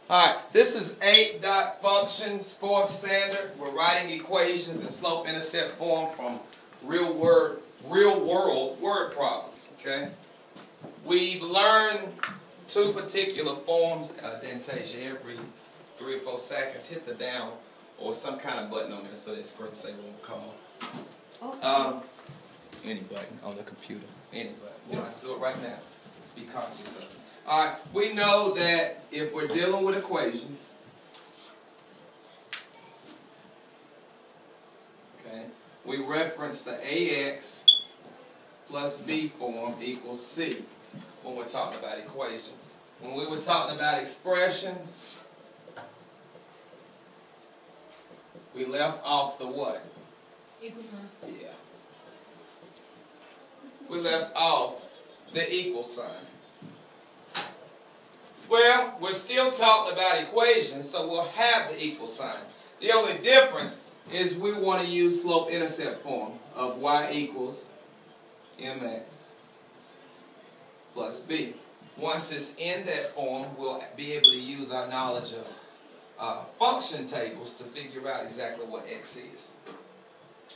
Alright, this is 8 dot functions, fourth standard. We're writing equations in slope-intercept form from real world word problems. Okay? We've learned two particular forms. Dentasia, every 3 or 4 seconds, hit the down or some kind of button on there so that screensaver won't come on. Any button on the computer. Any button. You don't have to do it right now. Just be conscious of it. Alright, we know that if we're dealing with equations, okay, we reference the AX plus B form equals C when we're talking about equations. When we were talking about expressions, we left off the what? Equal sign. Yeah. We left off the equal sign. Well, we're still talking about equations, so we'll have the equal sign. The only difference is we want to use slope-intercept form of y equals mx plus b. Once it's in that form, we'll be able to use our knowledge of function tables to figure out exactly what x is,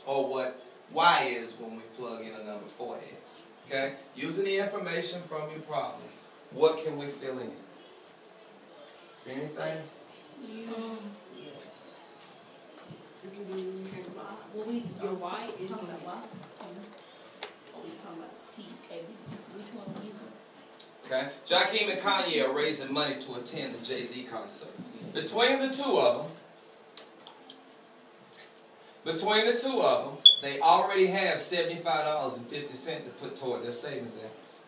or what y is when we plug in a number for x. Okay? Using the information from your problem, what can we fill in? Anything? Your y is talking about y. Oh, we talking about C. Okay, which one we using? Okay. Jakeem and Kanye are raising money to attend the Jay-Z concert. Between the two of them, they already have $75.50 to put toward their savings efforts.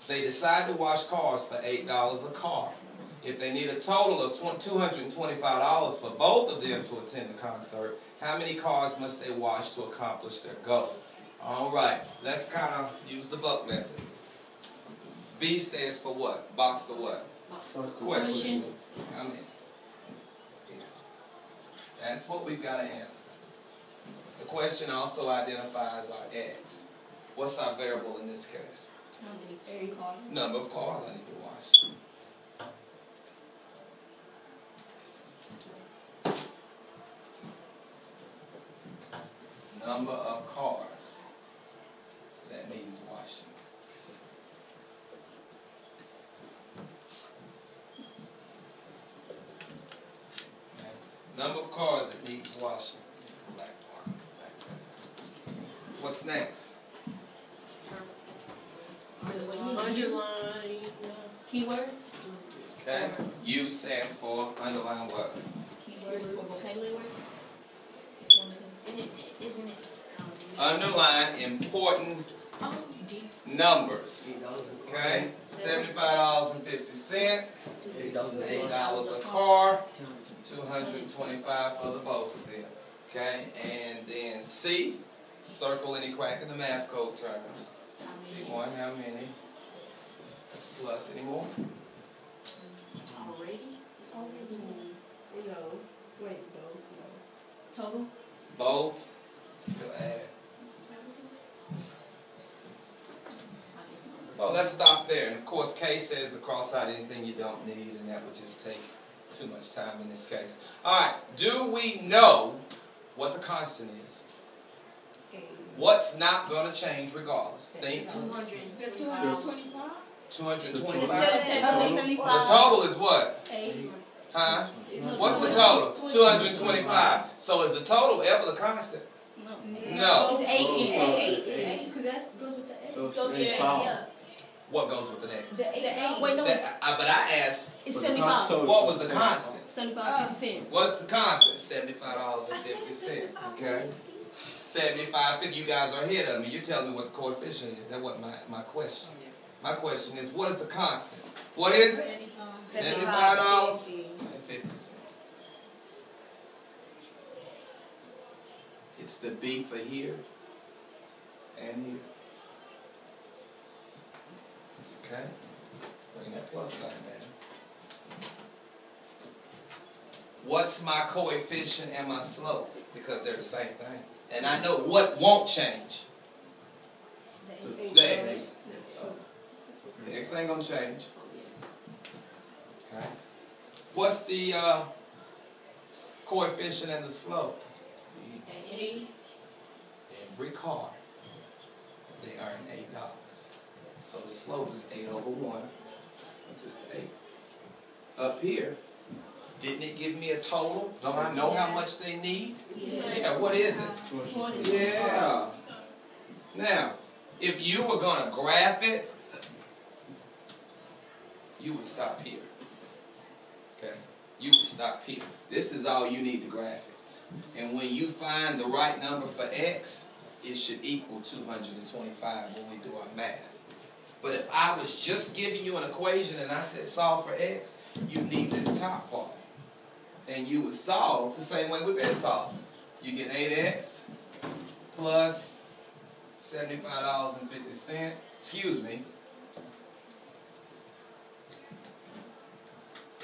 They decide to wash cars for $8 a car. If they need a total of $225 for both of them to attend the concert, how many cars must they wash to accomplish their goal? All right, let's kind of use the buck method. B stands for what? Box to what? Question. I mean, yeah. That's what we've got to answer. The question also identifies our x. What's our variable in this case? Number of cars I need to wash. Number of cars that needs washing. Okay. Number of cars that needs washing. What's next? Underline keywords. Okay. U stands for underline what? Keywords or vocabulary words. Isn't it? Underline important numbers. Okay? $75.50, $8 a car, $225 for the both of them. Okay? And then C, circle any crack in the math code terms. C1, how many? That's plus anymore. Already? No. Wait, no. Total? Both. Still add. Well, let's stop there. And of course, K says to cross out anything you don't need, and that would just take too much time in this case. All right. Do we know what the constant is? What's not going to change regardless? Think. 225? 225. The The total is what? 8. Huh? What's the total? 225. So is the total ever the constant? No. It's 8. Because that goes with the 8. So it's Goes with the 8 X, power. yeah. What goes with the next? The 8. Wait, no, But I asked, it's But the 75. constant- what was the constant? 75.50. What's the constant? $75.50. Okay. 75.50. You guys are ahead of me. You're telling me what the coefficient is. That wasn't my question. My question is, what is the constant? What is it? $75.50. It's the B for here and here. Okay? Bring that plus sign down. What's my coefficient and my slope? Because they're the same thing. And I know what won't change. The X. The X ain't gonna change. Okay? What's the coefficient and the slope? 8. Every car, they earn $8. So the slope is 8 over 1, which is 8. Up here, didn't it give me a total? Don't I know how much they need? Yeah, what is it? Yeah. Now, if you were going to graph it, you would stop here. Okay? You would stop here. This is all you need to graph it. And when you find the right number for X, it should equal 225 when we do our math. But if I was just giving you an equation and I said solve for X, you need this top part. And you would solve the same way we've been solving. You get 8X plus $75.50, excuse me,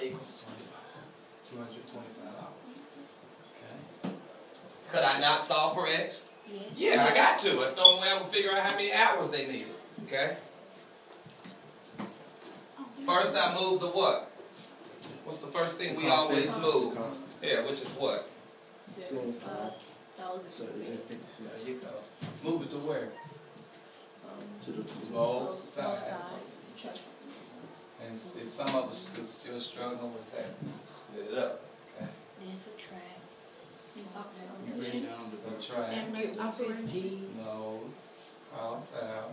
equals $225. Okay. Could I not solve for X? Yes. Yeah, I got to. That's the only way I'm going to figure out how many hours they needed. Okay? First I move the what? What's the first thing we always move? Yeah, which is what? $75. There you go. Move it to where? To the Both sides. And some of us still struggling with that. Split it up. Okay? There's a track. You bring down the subtract. Nose, cross out.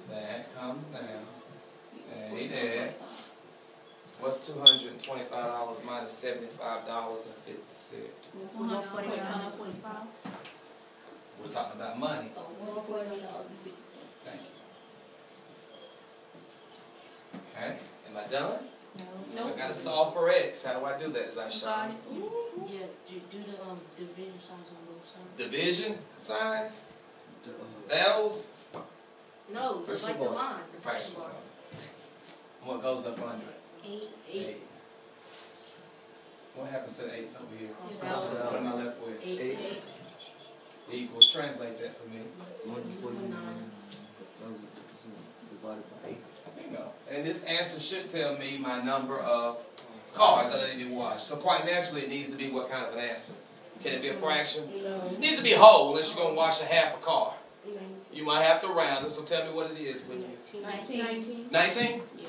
That comes down. 8X. What's $225 minus $75.50? We're talking about money. Thank you. Okay, am I done? No. So I got to solve for X. How do I do that? Is I show Yeah, do the division signs on both sides. division signs? Those? No, just like the line. The fraction bar. What goes up under it? 8. What happens to the 8's over here? What am I left with? 8. Equals. Translate that for me. 149 divided by 8. There you go. And this answer should tell me my number of cars that I need to wash. So quite naturally, it needs to be what kind of an answer? Can it be a fraction? It needs to be whole unless you're going to wash a half a car. You might have to round it, so tell me what it is when you... 19. 19? Yeah.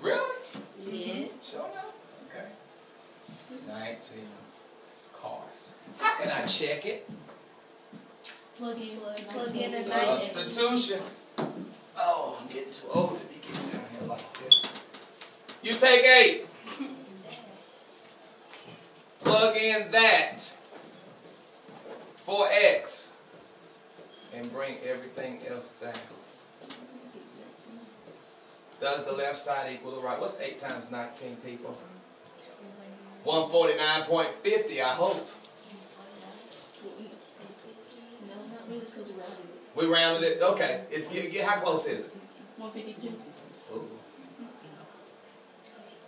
Really? Yes. Sure enough. Okay. 19 cars. How can I check it? Plug in the 9. Substitution. Oh, I'm getting too old to be getting down here like this. You take 8. Plug in that for X. And bring everything else down. Does the left side equal the right? What's 8 times 19, people? 149.50, I hope. No, not really, because we rounded it. We rounded it. Okay. How close is it? 152. Ooh.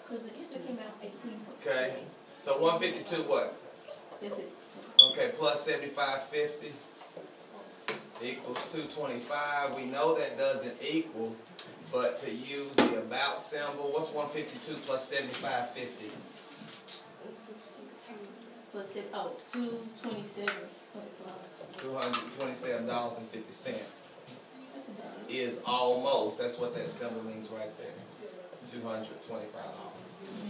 Because the answer came out 18. Okay. So 152 what? That's it. Okay, plus 75.50 equals 225. We know that doesn't equal, but to use the about symbol, what's 152 plus 75.50? Plus, oh, 227. $227.50 That's about it. is almost. That's what that symbol means right there. $225.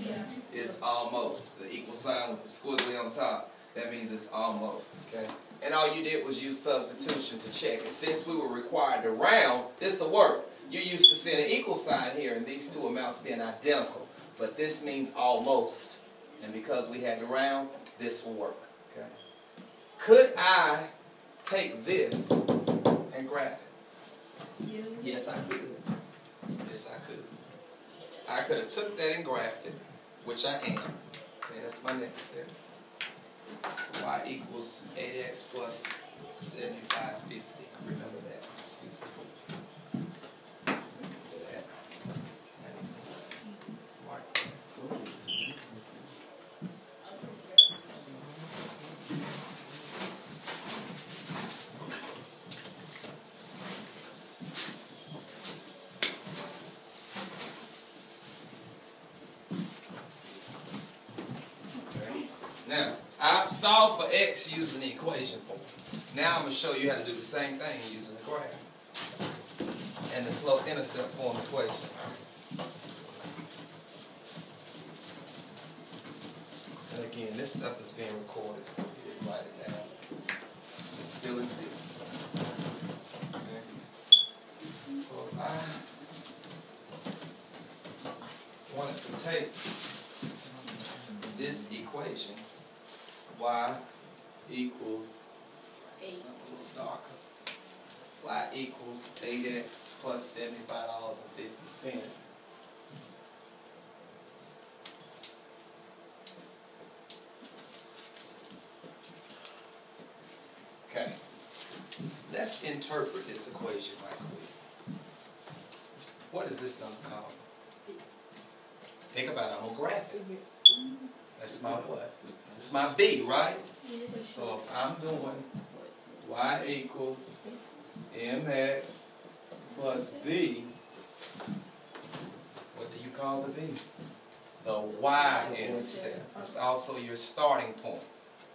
Yeah. It's almost. The equal sign with the squiggly on top. That means it's almost. Okay. And all you did was use substitution to check it. Since we were required to round, this will work. You used to see an equal sign here and these two amounts being identical. But this means almost. And because we had to round, this will work. Okay. Could I take this and graph it? Yes, I could. Yes, I could. I could have took that and graphed it, which I am. Okay, that's my next step. So y equals 8x plus 75.50. Remember that. Excuse me. Remember that. Mark. Now, I solved for x using the equation form. Now I'm going to show you how to do the same thing using the graph and the slope-intercept form equation. And again, this stuff is being recorded, so you can write it down. It still exists. Okay. So if I wanted to take this equation, y equals, something a little darker, y equals 8x plus $75.50. Okay, let's interpret this equation right quick. What is this number called? Think about it, I'm going to graph it. That's my what? It's my B, right? So if I'm doing y equals mx plus b, what do you call the b? The y-intercept. It's also your starting point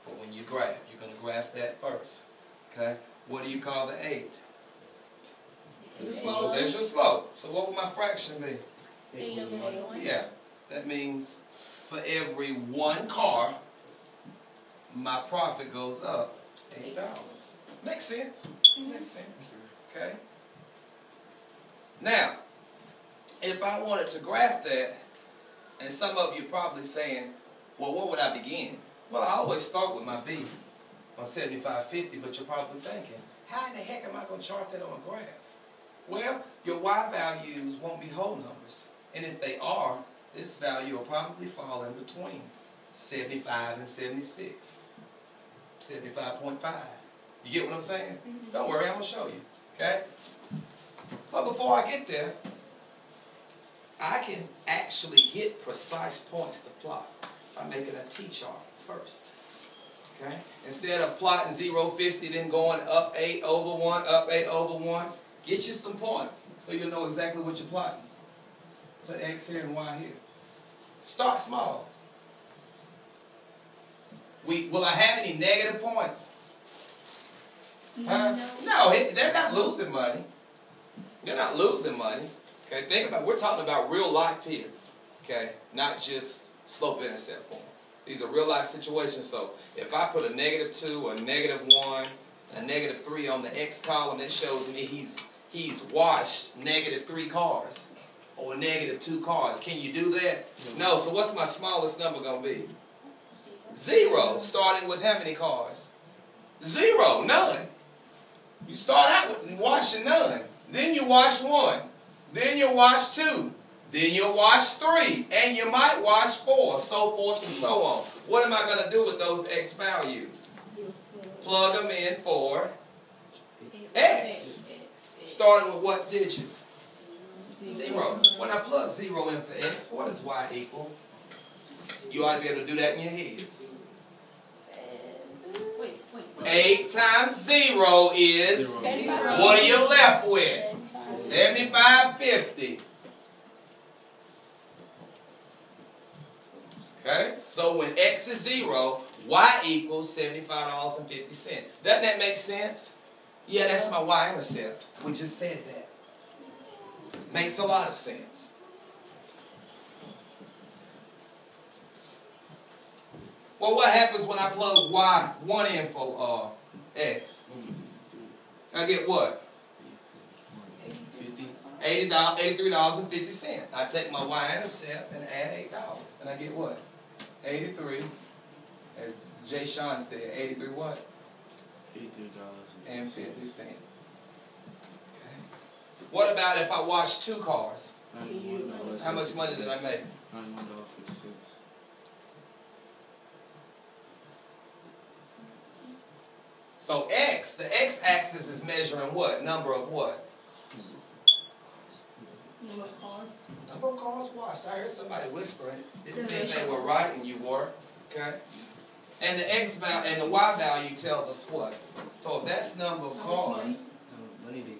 for when you graph. You're going to graph that first. Okay? What do you call the 8? So there's your slope. So what would my fraction be? 8 over 8. Yeah. That means for every one car, my profit goes up $8. Makes sense? Makes sense. Okay? Now, if I wanted to graph that, and some of you are probably saying, well, where would I begin? Well, I always start with my B on 75.50, but you're probably thinking, how in the heck am I going to chart that on a graph? Well, your Y values won't be whole numbers. And if they are, this value will probably fall in between 75 and 76. 75.5. You get what I'm saying? Don't worry, I'm going to show you. Okay? But before I get there, I can actually get precise points to plot by making a T-chart first. Okay? Instead of plotting 0.50, then going up 8 over 1, up 8 over 1, get you some points so you'll know exactly what you're plotting. Put X here and Y here. Start small. Will I have any negative points? Huh? No, they're not losing money. They're not losing money. Okay, think about it. We're talking about real life here. Okay, not just slope-intercept form. These are real life situations. So if I put a -2, a -1, a -3 on the X column, it shows me he's washed -3 cars or -2 cars. Can you do that? No. So what's my smallest number going to be? 0. Starting with how many cars? 0. None. You start out with washing none. Then you wash 1. Then you wash 2. Then you wash 3. And you might wash 4. So forth and so on. What am I going to do with those X values? Plug them in for X. Starting with what digit? 0. When I plug 0 in for X, what does Y equal? You ought to be able to do that in your head. 8 times 0 is, what are you left with? 75.50. Okay? So when X is 0, Y equals $75.50. Doesn't that make sense? Yeah, that's my Y-intercept. We just said that. Makes a lot of sense. Well, what happens when I plug Y1 in for X? I get what? $83.50. I take my Y-intercept and add $8. And I get what? 83. As Jay Sean said, 83 what? $83.50. Okay. What about if I wash 2 cars? How much money did I make? $91.56. So X, the X-axis is measuring what? Number of what? Number of cars. Number of cars washed. I heard somebody whispering. Didn't think they were right and you were. Okay? And the X value and the Y value tells us what? So if that's number of cars. Money they